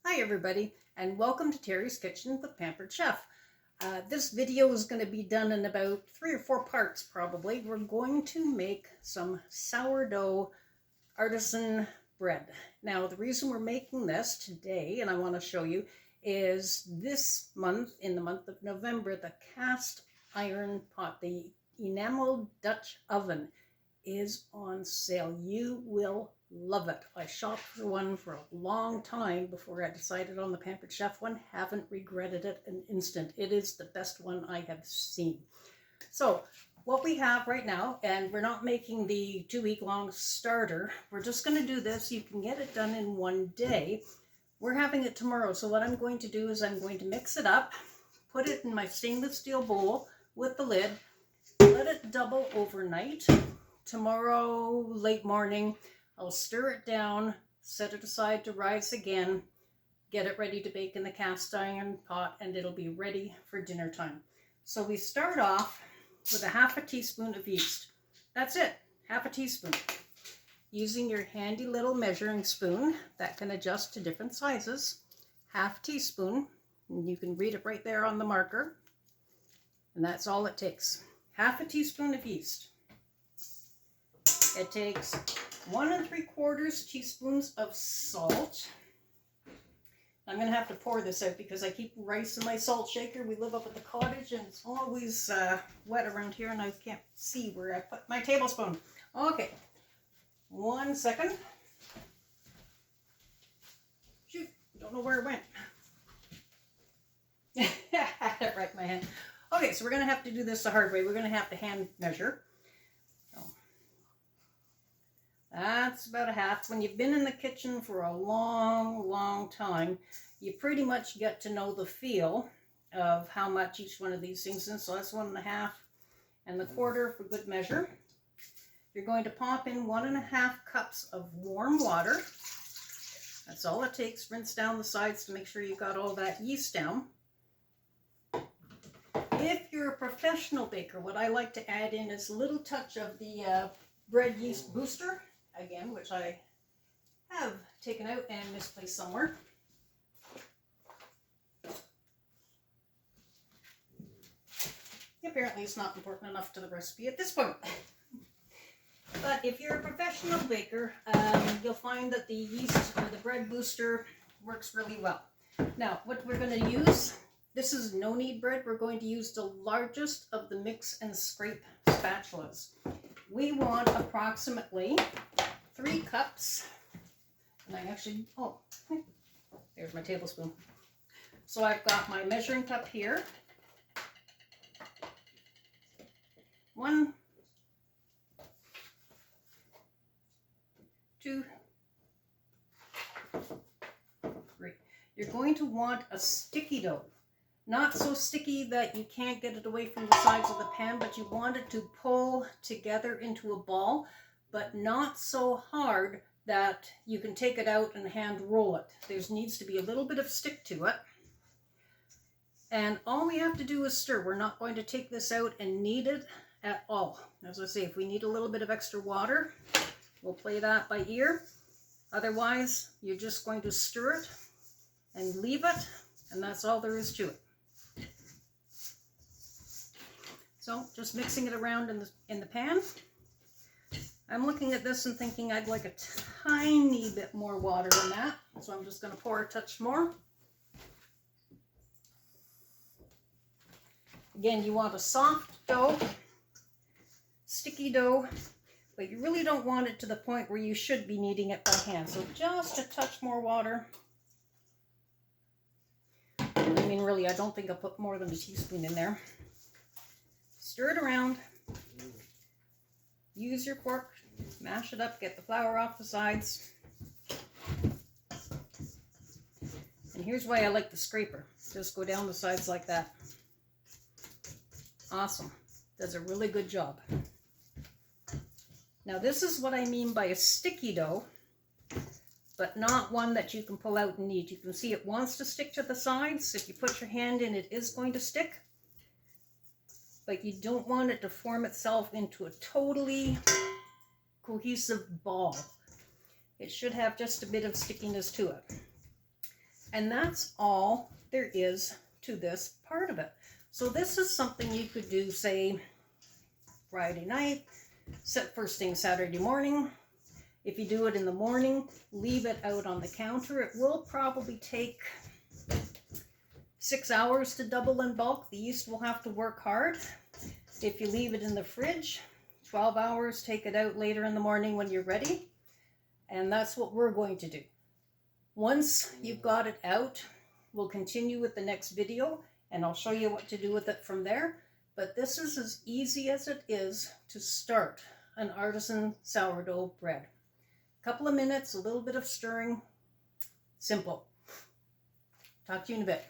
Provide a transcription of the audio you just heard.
Hi everybody, and welcome to Terry's Kitchen with Pampered Chef. This video is going to be done in about 3 or 4 parts probably. We're going to make some sourdough artisan bread. Now the reason we're making this today, and I want to show you, is this month, in the month of November, the cast iron pot, the Enameled Dutch oven, is on sale. You will love it. I shopped for one for a long time before I decided on the Pampered Chef one. Haven't regretted it an instant. It is the best one I have seen. So what we have right now, and we're not making the 2-week-long starter. We're just going to do this. You can get it done in one day. We're having it tomorrow. So what I'm going to do is I'm going to mix it up, put it in my stainless steel bowl with the lid, let it double overnight. Tomorrow, late morning, I'll stir it down, set it aside to rise again, get it ready to bake in the cast iron pot, and it'll be ready for dinner time. So we start off with a half a teaspoon of yeast. That's it, half a teaspoon. Using your handy little measuring spoon that can adjust to different sizes, half teaspoon, and you can read it right there on the marker, and that's all it takes. Half a teaspoon of yeast. It takes 1 3/4 teaspoons of salt. I'm going to have to pour this out because I keep rice in my salt shaker. We live up at the cottage and it's always wet around here and I can't see where I put my tablespoon. Okay, 1 second. Shoot, don't know where it went. I had it right in my hand. Okay, so we're going to have to do this the hard way. We're going to have to hand measure. That's about a half. When you've been in the kitchen for a long time, you pretty much get to know the feel of how much each one of these things is. So that's 1 1/2 and 1/4 for good measure. You're going to pop in 1 1/2 cups of warm water. That's all it takes. Rinse down the sides to make sure you got all that yeast down. If you're a professional baker, what I like to add in is a little touch of the bread yeast booster. Again, which I have taken out and misplaced somewhere. Apparently it's not important enough to the recipe at this point. But if you're a professional baker, you'll find that the yeast or the bread booster works really well. Now, what we're going to use, this is no-knead bread. We're going to use the largest of the mix and scrape spatulas. We want approximately 3 cups, and I actually, there's my tablespoon. So I've got my measuring cup here. 1, 2, 3. You're going to want a sticky dough. Not so sticky that you can't get it away from the sides of the pan, but you want it to pull together into a ball, but not so hard that you can take it out and hand roll it. There needs to be a little bit of stick to it. And all we have to do is stir. We're not going to take this out and knead it at all. As I say, if we need a little bit of extra water, we'll play that by ear. Otherwise, you're just going to stir it and leave it, and that's all there is to it. So just mixing it around in the pan. I'm looking at this and thinking I'd like a tiny bit more water than that. So I'm just going to pour a touch more. Again, you want a soft dough, sticky dough, but you really don't want it to the point where you should be kneading it by hand. So just a touch more water. I mean, really, I don't think I'll put more than a teaspoon in there. Stir it around. Use your fork, mash it up, get the flour off the sides. And here's why I like the scraper. Just go down the sides like that. Awesome. Does a really good job. Now this is what I mean by a sticky dough, but not one that you can pull out and knead. You can see it wants to stick to the sides. If you put your hand in, it is going to stick. But you don't want it to form itself into a totally cohesive ball. It should have just a bit of stickiness to it. And that's all there is to this part of it. So this is something you could do, say, Friday night, first thing Saturday morning. If you do it in the morning, leave it out on the counter. It will probably take 6 hours to double in bulk. The yeast will have to work hard. If you leave it in the fridge, 12 hours, take it out later in the morning when you're ready. And that's what we're going to do. Once you've got it out, we'll continue with the next video and I'll show you what to do with it from there. But this is as easy as it is to start an artisan sourdough bread. A couple of minutes, a little bit of stirring, simple. Talk to you in a bit.